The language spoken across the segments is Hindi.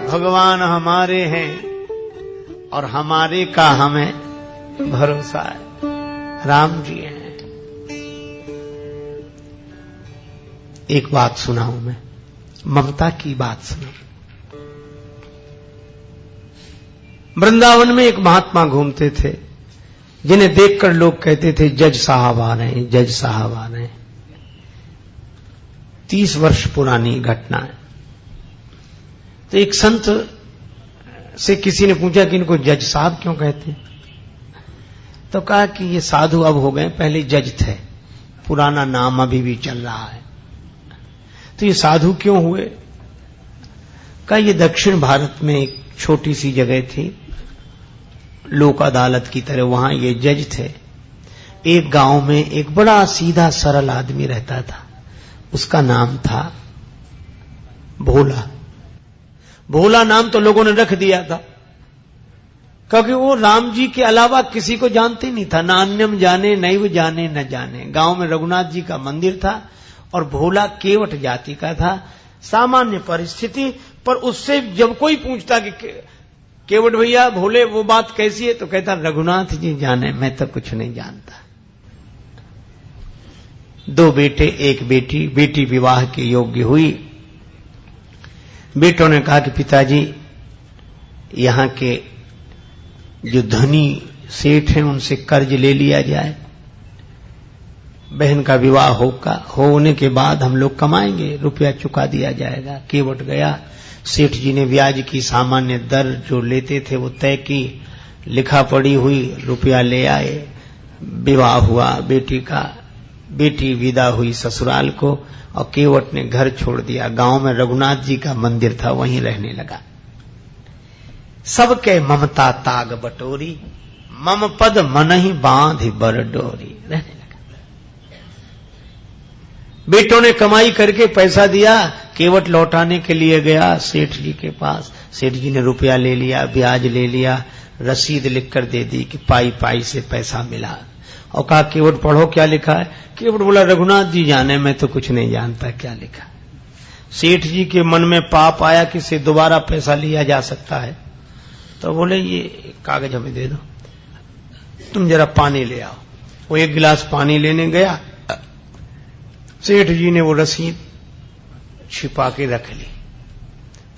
भगवान हमारे हैं और हमारे का हमें भरोसा है। राम जी हैं। एक बात सुनाऊं मैं, ममता की बात सुनाऊं। वृंदावन में एक महात्मा घूमते थे, जिन्हें देखकर लोग कहते थे जज साहब आ रहे हैं, जज साहब आ रहे हैं। 30 वर्ष पुरानी घटना है। तो एक संत से किसी ने पूछा कि इनको जज साहब क्यों कहते हैं? तो कहा कि ये साधु अब हो गए, पहले जज थे, पुराना नाम अभी भी चल रहा है। तो ये साधु क्यों हुए? कहा ये दक्षिण भारत में एक छोटी सी जगह थी, लोक अदालत की तरह, वहां ये जज थे। एक गांव में एक बड़ा सीधा सरल आदमी रहता था, उसका नाम था भोला। भोला नाम तो लोगों ने रख दिया था, क्योंकि वो राम जी के अलावा किसी को जानते नहीं था, ना अन्यम जाने नैव जाने न जाने। गांव में रघुनाथ जी का मंदिर था और भोला केवट जाति का था। सामान्य परिस्थिति पर उससे जब कोई पूछता कि केवट भैया भोले वो बात कैसी है, तो कहता रघुनाथ जी जाने, मैं तो कुछ नहीं जानता। 2 बेटे 1 बेटी, बेटी विवाह के योग्य हुई। बेटों ने कहा कि पिताजी यहां के जो धनी सेठ हैं उनसे कर्ज ले लिया जाए, बहन का विवाह होने के बाद हम लोग कमाएंगे, रुपया चुका दिया जाएगा। केवट गया, सेठ जी ने ब्याज की सामान्य दर जो लेते थे वो तय की, लिखा पड़ी हुई, रुपया ले आए, विवाह हुआ बेटी का। बेटी विदा हुई ससुराल को और केवट ने घर छोड़ दिया। गांव में रघुनाथ जी का मंदिर था, वहीं रहने लगा। सबके ममता ताग बटोरी, मम पद मनहि बांधि बर डोरी, रहने लगा। बेटों ने कमाई करके पैसा दिया, केवट लौटाने के लिए गया सेठ जी के पास। सेठ जी ने रुपया ले लिया, ब्याज ले लिया, रसीद लिखकर दे दी कि पाई पाई से पैसा मिला, और कहा केवट पढ़ो क्या लिखा है। केवट बोला रघुनाथ जी जाने, मैं तो कुछ नहीं जानता क्या लिखा। सेठ जी के मन में पाप आया कि इससे दोबारा पैसा लिया जा सकता है, तो बोले ये कागज हमें दे दो, तुम जरा पानी ले आओ। वो 1 गिलास पानी लेने गया, सेठ जी ने वो रसीद छिपा के रख ली।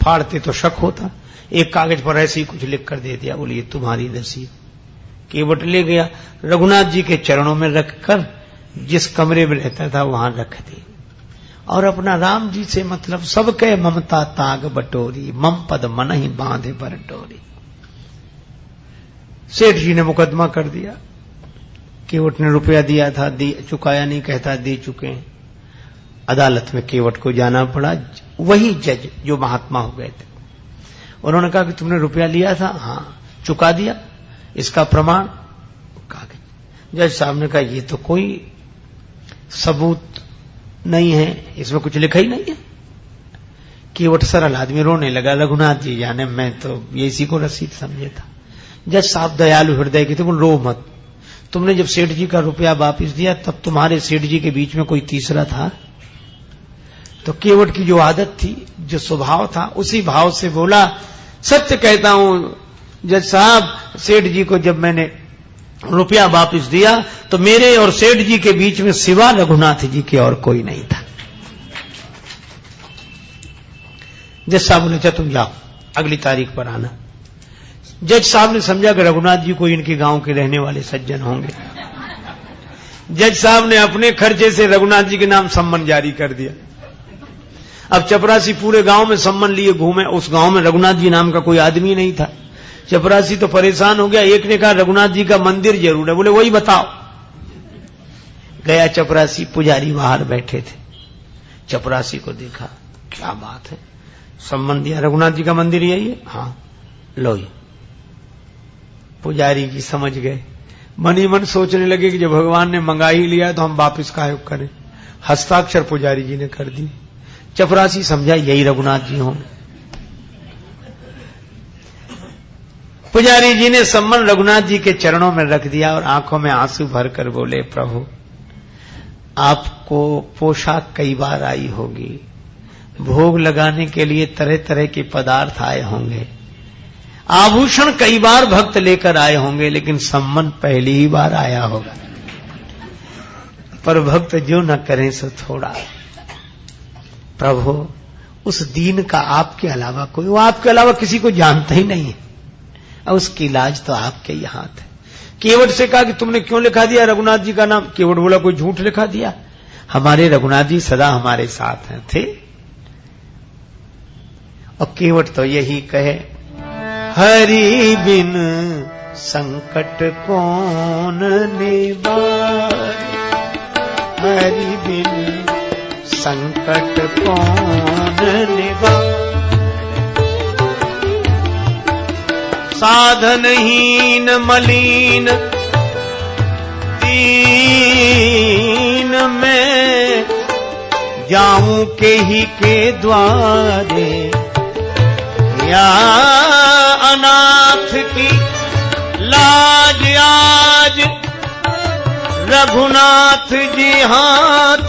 फाड़ते तो शक होता, एक कागज पर ऐसे ही कुछ लिख कर दे दिया, बोलिए तुम्हारी रसीद। केवट ले गया, रघुनाथ जी के चरणों में रखकर जिस कमरे में रहता था वहां रख दी, और अपना राम जी से मतलब सबके ममता ताग बटोरी, मम पद मनहि बांधे बर डोरी। सेठ जी ने मुकदमा कर दिया। केवट ने रुपया दिया था, चुकाया नहीं, कहता दे चुके हैं। अदालत में केवट को जाना पड़ा। वही जज जो महात्मा हो गए थे, उन्होंने कहा कि तुमने रुपया लिया था? हाँ। चुका दिया? इसका प्रमाण? कागज। जज साहब ने कहा ये तो कोई सबूत नहीं है, इसमें कुछ लिखा ही नहीं है। केवट सरल आदमी रोने लगा, रघुनाथ जी जाने, मैं तो ये इसी को रसीद समझे था। जज साहब दयालु हृदय के थे, बोल रो मत, तुमने जब सेठ जी का रुपया वापिस दिया तब तुम्हारे सेठ जी के बीच में कोई तीसरा था? तो केवट की जो आदत थी, जो स्वभाव था, उसी भाव से बोला सत्य कहता हूं जज साहब, सेठ जी को जब मैंने रुपया वापिस दिया तो मेरे और सेठ जी के बीच में सिवा रघुनाथ जी के और कोई नहीं था। जज साहब बोले अच्छा तुम जाओ, अगली तारीख पर आना। जज साहब ने समझा कि रघुनाथ जी कोई इनके गांव के रहने वाले सज्जन होंगे। जज साहब ने अपने खर्चे से रघुनाथ जी के नाम सम्मन जारी कर दिया। अब चपरासी पूरे गांव में सम्मन लिए घूमे, उस गांव में रघुनाथ जी नाम का कोई आदमी नहीं था। चपरासी तो परेशान हो गया। एक ने कहा रघुनाथ जी का मंदिर जरूर है, बोले वही बताओ। गया चपरासी, पुजारी बाहर बैठे थे। चपरासी को देखा, क्या बात है, सम्मन दिया, रघुनाथ जी का मंदिर यही है? हाँ लो। पुजारी जी समझ गए, मन ही मन सोचने लगे कि जब भगवान ने मंगा ही लिया तो हम वापिस काहे करें। हस्ताक्षर पुजारी जी ने कर दी। चपरासी समझा यही रघुनाथ जी हों। पुजारी जी ने सम्मन रघुनाथ जी के चरणों में रख दिया और आंखों में आंसू भरकर बोले प्रभु आपको पोशाक कई बार आई होगी, भोग लगाने के लिए तरह तरह के पदार्थ आए होंगे, आभूषण कई बार भक्त लेकर आए होंगे, लेकिन सम्मान पहली ही बार आया होगा। पर भक्त जो न करें सो थोड़ा। प्रभु उस दीन का आपके अलावा कोई, वो आपके अलावा किसी को जानता ही नहीं है, और उसकी इलाज तो आपके ही हाथ है। केवट से कहा कि तुमने क्यों लिखा दिया रघुनाथ जी का नाम? केवट बोला कोई झूठ लिखा दिया, हमारे रघुनाथ जी सदा हमारे साथ हैं थे। और केवट तो यही कहे, हरि बिन संकट कौन निवारे, हरि बिन संकट कौन निवारे। साधनहीन मलिन दीन में जाऊं के ही के द्वारे, या अनाथ की लाज आज रघुनाथ जी हाथ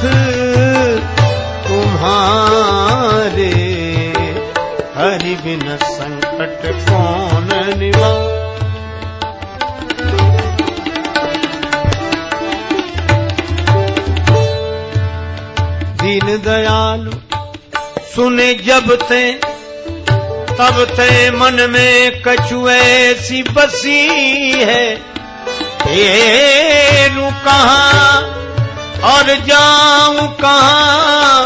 तुम्हारे, हरि बिन संकट कौन निवारे। दीन दयालु सुने जब ते, तब ते मन में कछु ऐसी बसी है, फेरूं कहां और जाऊं कहां,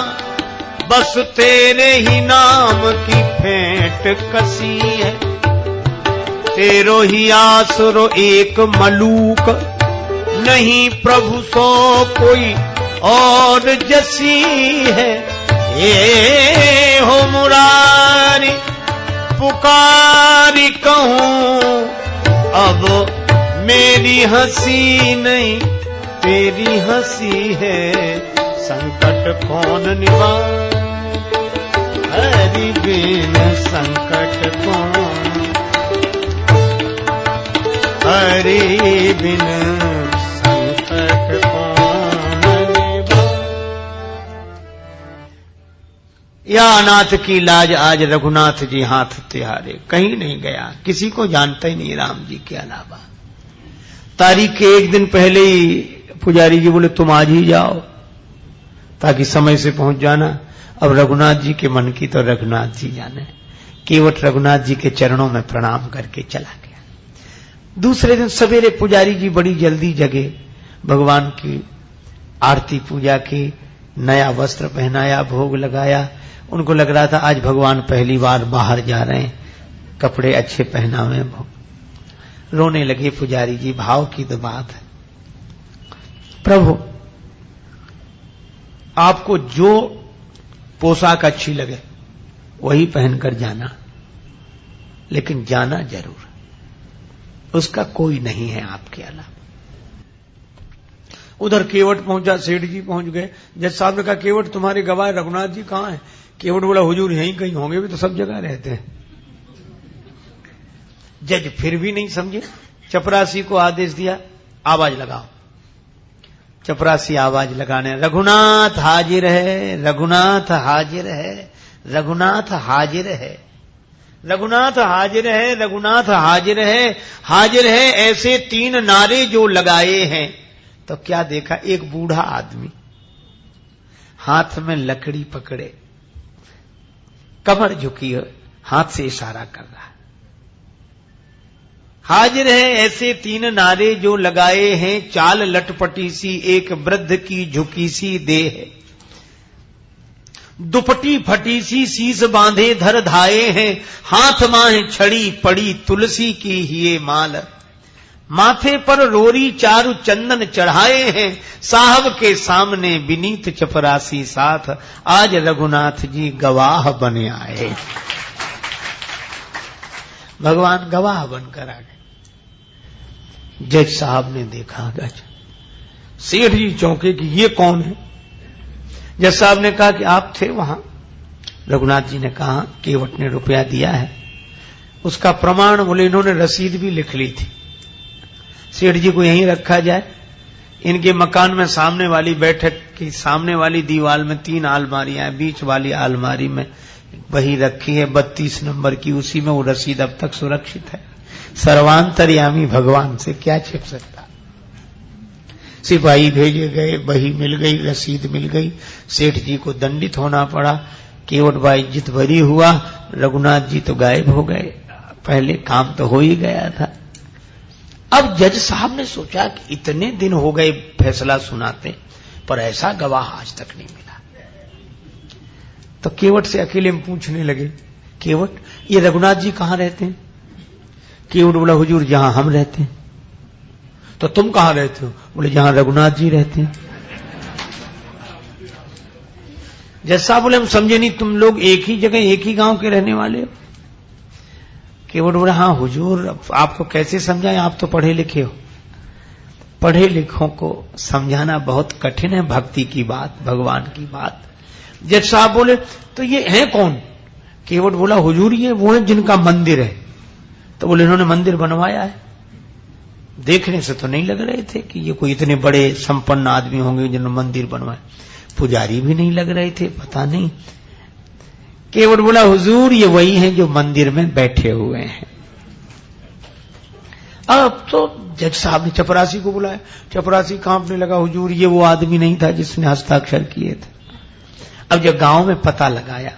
बस तेरे ही नाम की फेंट कसी है। तेरो ही आसरो एक मलूक, नहीं प्रभु सो कोई और जसी है। ये हो मुरारी पुकारी कहूं, अब मेरी हंसी नहीं तेरी हंसी है, संकट कौन निवारे, हरि बिन संकट कौन, हरि बिन संकट कौन निवारे। या अनाथ की लाज आज रघुनाथ जी हाथ तिहारे, कहीं नहीं गया, किसी को जानता ही नहीं राम जी के अलावा। तारीख के एक दिन पहले ही पुजारी जी बोले तुम आज ही जाओ ताकि समय से पहुंच जाना। अब रघुनाथ जी के मन की तो रघुनाथ जी जाने। केवट रघुनाथ जी के चरणों में प्रणाम करके चला गया। दूसरे दिन सवेरे पुजारी जी बड़ी जल्दी जगे, भगवान की आरती पूजा की, नया वस्त्र पहनाया, भोग लगाया। उनको लग रहा था आज भगवान पहली बार बाहर जा रहे हैं, कपड़े अच्छे पहनावे। रोने लगे पुजारी जी, भाव की तो बात है। प्रभु आपको जो पोशाक अच्छी लगे वही पहनकर जाना, लेकिन जाना जरूर, उसका कोई नहीं है आपके अलावा। उधर केवट पहुंचा, सेठ जी पहुंच गए। जज साहब ने कहा केवट तुम्हारे गवाह रघुनाथ जी कहां हैं? केवट बोला हुजूर यहीं कहीं होंगे, भी तो सब जगह रहते हैं। जज फिर भी नहीं समझे, चपरासी को आदेश दिया आवाज लगाओ। चपरासी आवाज लगाने, रघुनाथ हाजिर है, रघुनाथ हाजिर है, रघुनाथ हाजिर है, रघुनाथ हाजिर है, रघुनाथ हाजिर है, हाजिर है। ऐसे 3 नारे जो लगाए हैं तो क्या देखा, एक बूढ़ा आदमी हाथ में लकड़ी पकड़े, कमर झुकी है, हाथ से इशारा कर रहा है। हाजिर है ऐसे 3 नारे जो लगाए हैं, चाल लटपटी सी एक वृद्ध की झुकी सी देह, दुपटी फटी सी शीस बांधे धर धाये हैं, हाथ माह छड़ी पड़ी तुलसी की हिये माल, माथे पर रोरी चारु चंदन चढ़ाए हैं, साहब के सामने विनीत चपरासी साथ, आज रघुनाथ जी गवाह बने आए। भगवान गवाह बनकर आ गए। जज साहब ने देखा, गज सेठ जी चौंके कि ये कौन है? जज साहब ने कहा कि आप थे वहां। रघुनाथ जी ने कहा केवट ने रुपया दिया है, उसका प्रमाण बोले इन्होंने रसीद भी लिख ली थी, सेठ जी को यहीं रखा जाए। इनके मकान में सामने वाली बैठक की सामने वाली दीवार में 3 अलमारियां हैं, बीच वाली अलमारी में बही रखी है 32 नंबर की, उसी में वो रसीद अब तक सुरक्षित है। सर्वांतर्यामी भगवान से क्या छिप सकता। सिपाही भेजे गए, बही मिल गई, रसीद मिल गई, सेठ जी को दंडित होना पड़ा। केवट भाई इज्जत भरी हुआ, रघुनाथ जी तो गायब हो गए, पहले काम तो हो ही गया था। अब जज साहब ने सोचा कि इतने दिन हो गए फैसला सुनाते, पर ऐसा गवाह आज तक नहीं मिला। तो केवट से अकेले में पूछने लगे, केवट ये रघुनाथ जी कहां रहते हैं? केवट बोला, हुजूर जहां हम रहते हैं। तो तुम कहां रहते हो? बोले जहां रघुनाथ जी रहते हैं। जज साहब बोले, हम समझे नहीं, तुम लोग एक ही जगह एक ही गांव के रहने वाले हो? केवट बोला, हाँ हुजूर, आपको कैसे समझाएं, आप तो पढ़े लिखे हो। पढ़े लिखों को समझाना बहुत कठिन है, भक्ति की बात, भगवान की बात। जज साहब बोले, तो ये हैं कौन? केवट बोला, हुजूर ये वो है जिनका मंदिर है। तो बोले, इन्होंने मंदिर बनवाया है? देखने से तो नहीं लग रहे थे कि ये कोई इतने बड़े संपन्न आदमी होंगे जिन्होंने मंदिर बनवाया। पुजारी भी नहीं लग रहे थे, पता नहीं। केवट बोला, हुजूर ये वही हैं जो मंदिर में बैठे हुए हैं। अब तो जज साहब ने चपरासी को बुलाया। चपरासी कांपने लगा, हुजूर ये वो आदमी नहीं था जिसने हस्ताक्षर किए थे। अब जब गांव में पता लगाया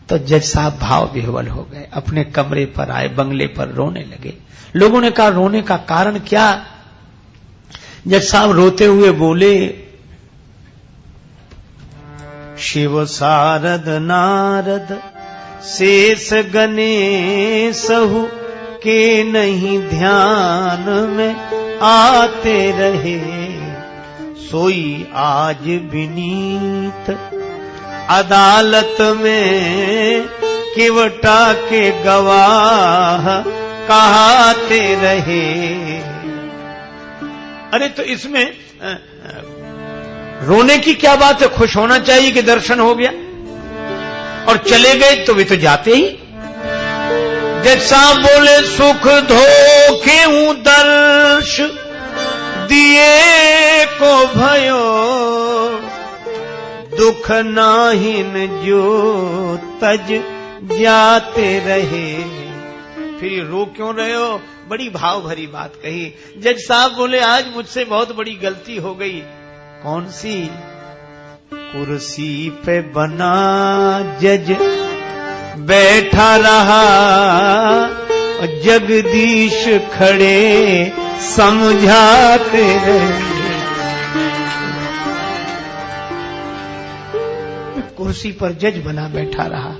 तो जज साहब भाव विह्वल हो गए, अपने कमरे पर आए, बंगले पर रोने लगे। लोगों ने कहा, रोने का कारण क्या? जज साहब रोते हुए बोले, शिव शारद नारद शेष गणेशहु के नहीं ध्यान में आते रहे, सोई आज विनीत अदालत में केवटा के गवाह कहाते रहे। अरे तो इसमें रोने की क्या बात है? खुश होना चाहिए कि दर्शन हो गया। और चले गए तो वे तो जाते ही। जज साहब बोले, सुख धोखे दर्श दिए को भयो, दुख नाहिन जो तज जाते रहे। फिर रो क्यों रहे हो? बड़ी भाव भरी बात कही। जज साहब बोले, आज मुझसे बहुत बड़ी गलती हो गई। कौन सी? कुर्सी पे बना जज बैठा रहा, और जगदीश खड़े समझाते रहे। कुर्सी पर जज बना बैठा रहा,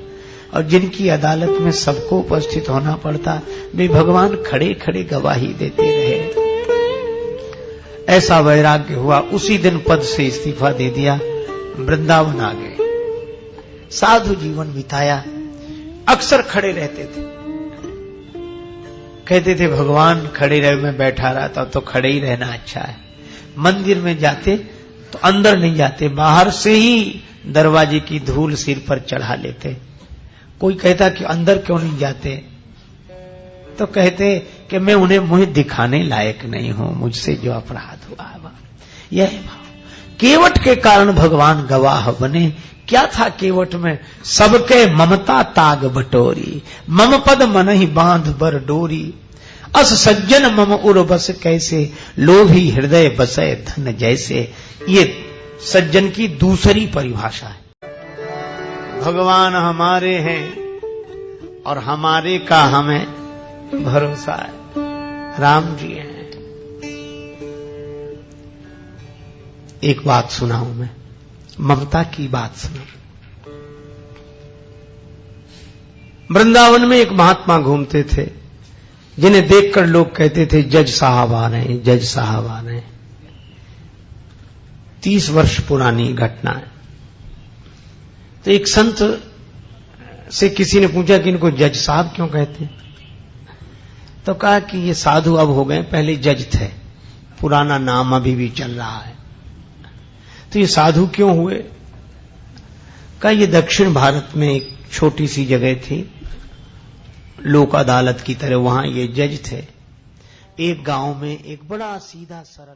और जिनकी अदालत में सबको उपस्थित होना पड़ता, वे भगवान खड़े खड़े गवाही देते रहे। ऐसा वैराग्य हुआ, उसी दिन पद से इस्तीफा दे दिया, वृंदावन आ गए, साधु जीवन बिताया। अक्सर खड़े रहते थे, कहते थे भगवान खड़े रहे, मैं बैठा रहा था, तो खड़े ही रहना अच्छा है। मंदिर में जाते तो अंदर नहीं जाते, बाहर से ही दरवाजे की धूल सिर पर चढ़ा लेते। कोई कहता कि अंदर क्यों नहीं जाते? तो कहते कि मैं उन्हें मुझे दिखाने लायक नहीं हूं, मुझसे जो अपराध हुआ। यह भाव केवट के कारण भगवान गवाह बने। क्या था केवट में? सबके ममता ताग बटोरी, मम पद मन ही बांध बर डोरी, अस सज्जन मम उर बस कैसे, लोभी हृदय बसे धन जैसे। ये सज्जन की दूसरी परिभाषा है। भगवान हमारे हैं और हमारे का हमें भरोसा है। राम जी हैं। एक बात सुनाऊं मैं, ममता की बात सुनो। वृंदावन में एक महात्मा घूमते थे, जिन्हें देखकर लोग कहते थे जज साहब आ रहे हैं, जज साहब आ रहे हैं। 30 वर्ष पुरानी घटना है। तो एक संत से किसी ने पूछा कि इनको जज साहब क्यों कहते हैं? तो कहा कि ये साधु अब हो गए, पहले जज थे, पुराना नाम अभी भी चल रहा है। तो ये साधु क्यों हुए? कहा ये दक्षिण भारत में एक छोटी सी जगह थी, लोक अदालत की तरह, वहां ये जज थे। एक गांव में एक बड़ा सीधा सरल